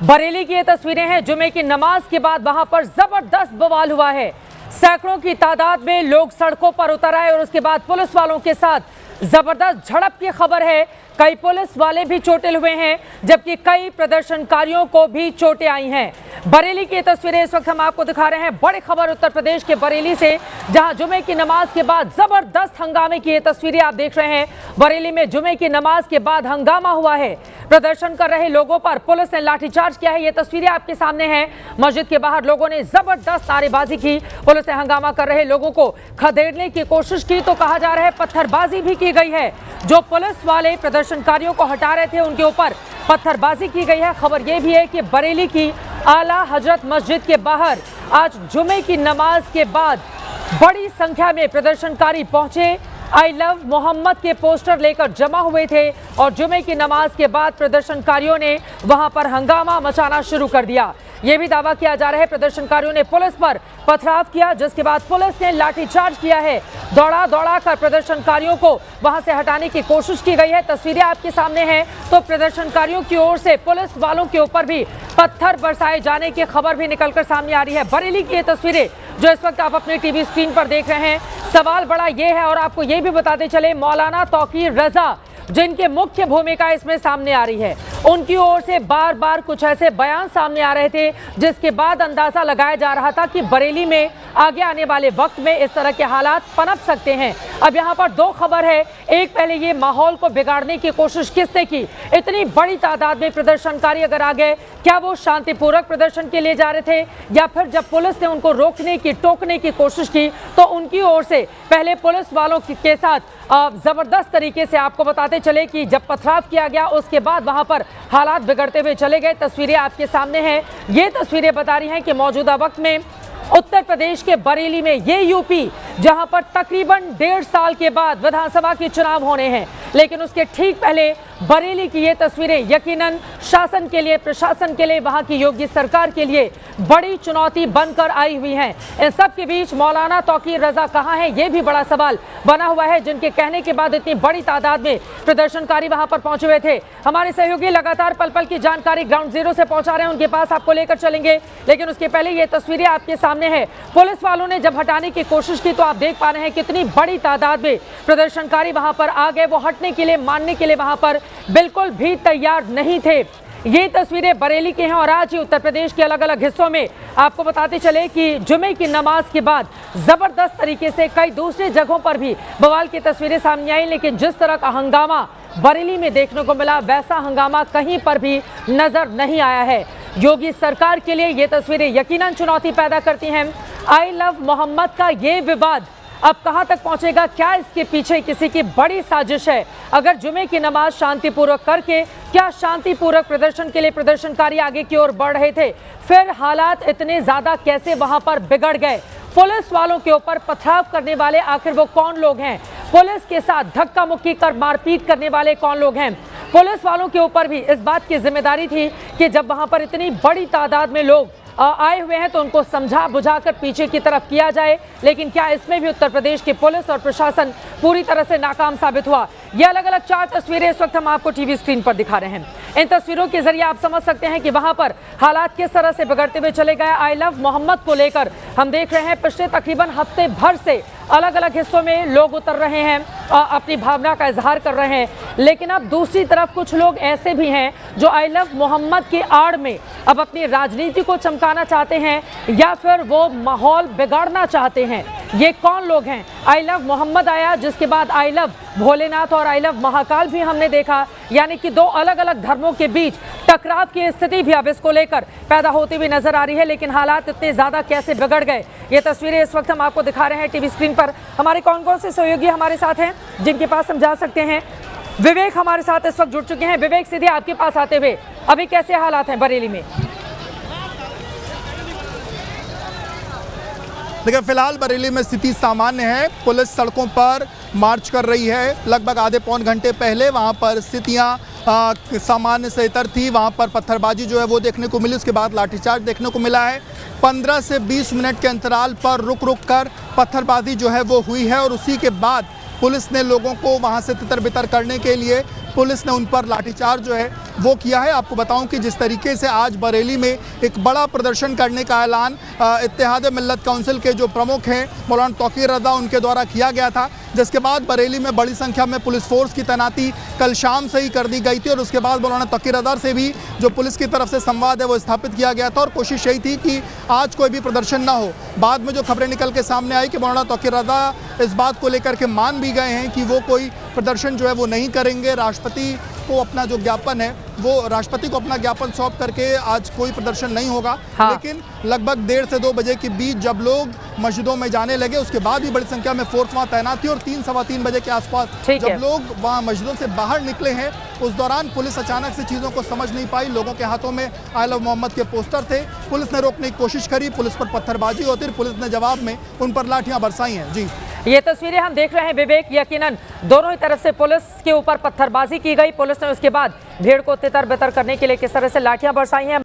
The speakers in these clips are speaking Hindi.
बरेली की ये तस्वीरें हैं। जुमे की नमाज के बाद वहां पर जबरदस्त बवाल हुआ है। सैकड़ों की तादाद में लोग सड़कों पर उतर आए और उसके बाद पुलिस वालों के साथ जबरदस्त झड़प की खबर है। कई पुलिस वाले भी चोटिल हुए हैं, जबकि कई प्रदर्शनकारियों को भी चोटें आई हैं। बरेली की तस्वीरें इस वक्त हम आपको दिखा रहे हैं। बड़ी खबर उत्तर प्रदेश के बरेली से, जहां जुमे की नमाज के बाद जबरदस्त हंगामे की ये तस्वीरें आप देख रहे हैं। बरेली में जुमे की नमाज के बाद हंगामा हुआ है। प्रदर्शन कर रहे लोगों पर पुलिस ने लाठीचार्ज किया है। ये तस्वीरें आपके सामने हैं। मस्जिद के बाहर लोगों ने जबरदस्त नारेबाजी की। पुलिस ने हंगामा कर रहे लोगों को खदेड़ने की कोशिश की तो कहा जा रहा है पत्थरबाजी भी की गई है। जो पुलिस वाले प्रदर्शनकारियों को हटा रहे थे उनके ऊपर पत्थरबाजी की गई है। खबर यह भी है कि बरेली की आला हजरत मस्जिद के बाहर आज जुमे की नमाज के बाद बड़ी संख्या में प्रदर्शनकारी पहुंचे। आई लव मोहम्मद के पोस्टर लेकर जमा हुए थे और जुमे की नमाज के बाद प्रदर्शनकारियों ने वहां पर हंगामा मचाना शुरू कर दिया। यह भी दावा किया जा रहा है प्रदर्शनकारियों ने पुलिस पर पथराव किया, जिसके बाद पुलिस ने लाठीचार्ज किया है। दौड़ा दौड़ा कर प्रदर्शनकारियों को वहां से हटाने की कोशिश की गई है। तस्वीरें आपके सामने हैं तो प्रदर्शनकारियों की ओर से पुलिस वालों के ऊपर भी पत्थर बरसाए जाने की खबर भी निकलकर सामने आ रही है। बरेली की ये तस्वीरें जो इस वक्त आप अपनी टीवी स्क्रीन पर देख रहे हैं, सवाल बड़ा ये है और आपको ये भी बताते चले, मौलाना तौकीर रजा जिनकी मुख्य भूमिका इसमें सामने आ रही है, उनकी ओर से बार बार कुछ ऐसे बयान सामने आ रहे थे जिसके बाद अंदाजा लगाया जा रहा था कि बरेली में आगे आने वाले वक्त में इस तरह के हालात पनप सकते हैं। अब यहाँ पर दो खबर है। एक, पहले ये माहौल को बिगाड़ने की कोशिश किसने की? इतनी बड़ी तादाद में प्रदर्शनकारी अगर आ गए, क्या वो शांतिपूर्वक प्रदर्शन के लिए जा रहे थे या फिर जब पुलिस ने उनको रोकने की टोकने की कोशिश की तो उनकी ओर से पहले पुलिस वालों के साथ जबरदस्त तरीके से आपको बताते चले कि जब पथराव किया गया उसके बाद वहां पर हालात बिगड़ते हुए चले गए। तस्वीरें आपके सामने हैं। ये तस्वीरें बता रही हैं कि मौजूदा वक्त में उत्तर प्रदेश के बरेली में ये यूपी जहां पर तकरीबन 1.5 साल के बाद विधानसभा के चुनाव होने हैं, लेकिन उसके ठीक पहले बरेली की ये तस्वीरें यकीनन शासन के लिए, प्रशासन के लिए, वहां की योगी सरकार के लिए बड़ी चुनौती बनकर आई हुई हैं। इन सब के बीच मौलाना तौकीर रजा कहां है, ये भी बड़ा सवाल बना हुआ है, जिनके कहने के बाद इतनी बड़ी तादाद में प्रदर्शनकारी वहां पर पहुंचे हुए थे। हमारे सहयोगी लगातार पल पल की जानकारी ग्राउंड जीरो से पहुंचा रहे हैं, उनके पास आपको लेकर चलेंगे, लेकिन उसके पहले ये तस्वीरें आपके सामने है। पुलिस वालों ने जब हटाने की कोशिश की तो आप देख पा रहे हैं कितनी बड़ी तादाद में प्रदर्शनकारी वहां पर आ गए। वो हटने के लिए, मानने के लिए वहां पर बिल्कुल भी तैयार नहीं थे। ये तस्वीरें बरेली की हैं और आज ही उत्तर प्रदेश के अलग अलग हिस्सों में आपको बताते चले कि जुमे की नमाज के बाद जबरदस्त तरीके से कई दूसरी जगहों पर भी बवाल की तस्वीरें सामने आई, लेकिन जिस तरह का हंगामा बरेली में देखने को मिला वैसा हंगामा कहीं पर भी नजर नहीं आया है। योगी सरकार के लिए ये तस्वीरें यकीनन चुनौती पैदा करती हैं। आई लव मोहम्मद का ये विवाद अब कहां तक पहुंचेगा? क्या इसके पीछे किसी की बड़ी साजिश है? अगर जुमे की नमाज शांतिपूर्वक करके क्या शांतिपूर्वक प्रदर्शन के लिए प्रदर्शनकारी आगे की ओर बढ़ रहे थे, फिर हालात इतने ज्यादा कैसे वहां पर बिगड़ गए? पुलिस वालों के ऊपर पथराव करने वाले आखिर वो कौन लोग हैं? पुलिस के साथ धक्का मुक्की कर मारपीट करने वाले कौन लोग हैं? पुलिस वालों के ऊपर भी इस बात की जिम्मेदारी थी कि जब वहां पर इतनी बड़ी तादाद में लोग आए हुए हैं तो उनको समझा बुझाकर पीछे की तरफ किया जाए, लेकिन क्या इसमें भी उत्तर प्रदेश की पुलिस और प्रशासन पूरी तरह से नाकाम साबित हुआ? ये अलग अलग 4 तस्वीरें इस वक्त हम आपको टीवी स्क्रीन पर दिखा रहे हैं। इन तस्वीरों के जरिए आप समझ सकते हैं कि वहां पर हालात किस तरह से बिगड़ते हुए चले गए। आई लव मोहम्मद को लेकर हम देख रहे हैं पिछले तकरीबन हफ्ते भर से अलग अलग हिस्सों में लोग उतर रहे हैं, अपनी भावना का इजहार कर रहे हैं, लेकिन अब दूसरी तरफ कुछ लोग ऐसे भी हैं जो आई लव मोहम्मद की आड़ में अब अपनी राजनीति को चमकाना चाहते हैं या फिर वो माहौल बिगाड़ना चाहते हैं। ये कौन लोग हैं? आई लव मोहम्मद आया, जिसके बाद आई लव भोलेनाथ और आई लव महाकाल भी हमने देखा, यानी कि दो अलग अलग धर्मों के बीच टकराव की स्थिति भी अब इसको लेकर पैदा होती हुई नजर आ रही है। लेकिन हालात इतने ज्यादा कैसे बिगड़ गए, ये तस्वीरें इस वक्त हम आपको दिखा रहे हैं टीवी स्क्रीन पर। हमारे कौन कौन से सहयोगी हमारे साथ हैं जिनके पास हम जा सकते हैं? विवेक हमारे साथ इस वक्त जुड़ चुके हैं। विवेक, सीधे आपके पास आते हुए, अभी कैसे हालात हैं बरेली में? देखिए, फिलहाल बरेली में स्थिति सामान्य है। पुलिस सड़कों पर मार्च कर रही है। लगभग आधे पौन घंटे पहले वहां पर स्थितियां सामान्य से इतर थी। वहां पर पत्थरबाजी जो है वो देखने को मिली, उसके बाद लाठीचार्ज देखने को मिला है। 15 से 20 मिनट के अंतराल पर रुक रुक कर पत्थरबाजी जो है वो हुई है और उसी के बाद पुलिस ने लोगों को वहां से तितर बितर करने के लिए पुलिस ने उन पर लाठीचार्ज जो है वो किया है। आपको बताऊं कि जिस तरीके से आज बरेली में एक बड़ा प्रदर्शन करने का ऐलान इत्तेहाद मिल्लत काउंसिल के जो प्रमुख हैं मौलाना तौकीर रज़ा उनके द्वारा किया गया था, जिसके बाद बरेली में बड़ी संख्या में पुलिस फोर्स की तैनाती कल शाम से ही कर दी गई थी और उसके बाद मौलाना तौकीर रज़ा से भी जो पुलिस की तरफ से संवाद है वो स्थापित किया गया था और कोशिश यही थी कि आज कोई भी प्रदर्शन ना हो। बाद में जो खबरें निकल के सामने आई कि मौलाना तौकीर रज़ा इस बात को लेकर के मान भी गए हैं कि वो कोई प्रदर्शन जो है वो नहीं करेंगे। राष्ट्रपति को अपना जो ज्ञापन है वो राष्ट्रपति को अपना ज्ञापन सौंप करके आज कोई प्रदर्शन नहीं होगा। हाँ। लेकिन लगभग 1:30 से 2 बजे के बीच जब लोग मस्जिदों में जाने लगे उसके बाद भी बड़ी संख्या में फोर्स वहाँ तैनात थी और 3 सवा 3 बजे के आसपास ठीक है। जब लोग वहाँ मस्जिदों से बाहर निकले हैं उस दौरान पुलिस अचानक से चीज़ों को समझ नहीं पाई। लोगों के हाथों में आई लव मोहम्मद के पोस्टर थे, पुलिस ने रोकने की कोशिश करी, पुलिस पर पत्थरबाजी होती, पुलिस ने जवाब में उन पर लाठियां बरसाई हैं। जी, ये तस्वीरें हम देख रहे हैं विवेक, यकीनन दोनों ही तरफ से पुलिस के ऊपर पत्थरबाजी की गई। पुलिस ने उसके बाद भीड़ को तितर बितर करने के लिए किस तरह से लाठियां बरसाई हैं।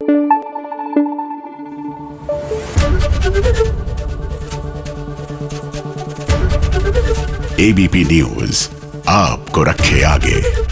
एबीपी न्यूज आपको रखे आगे।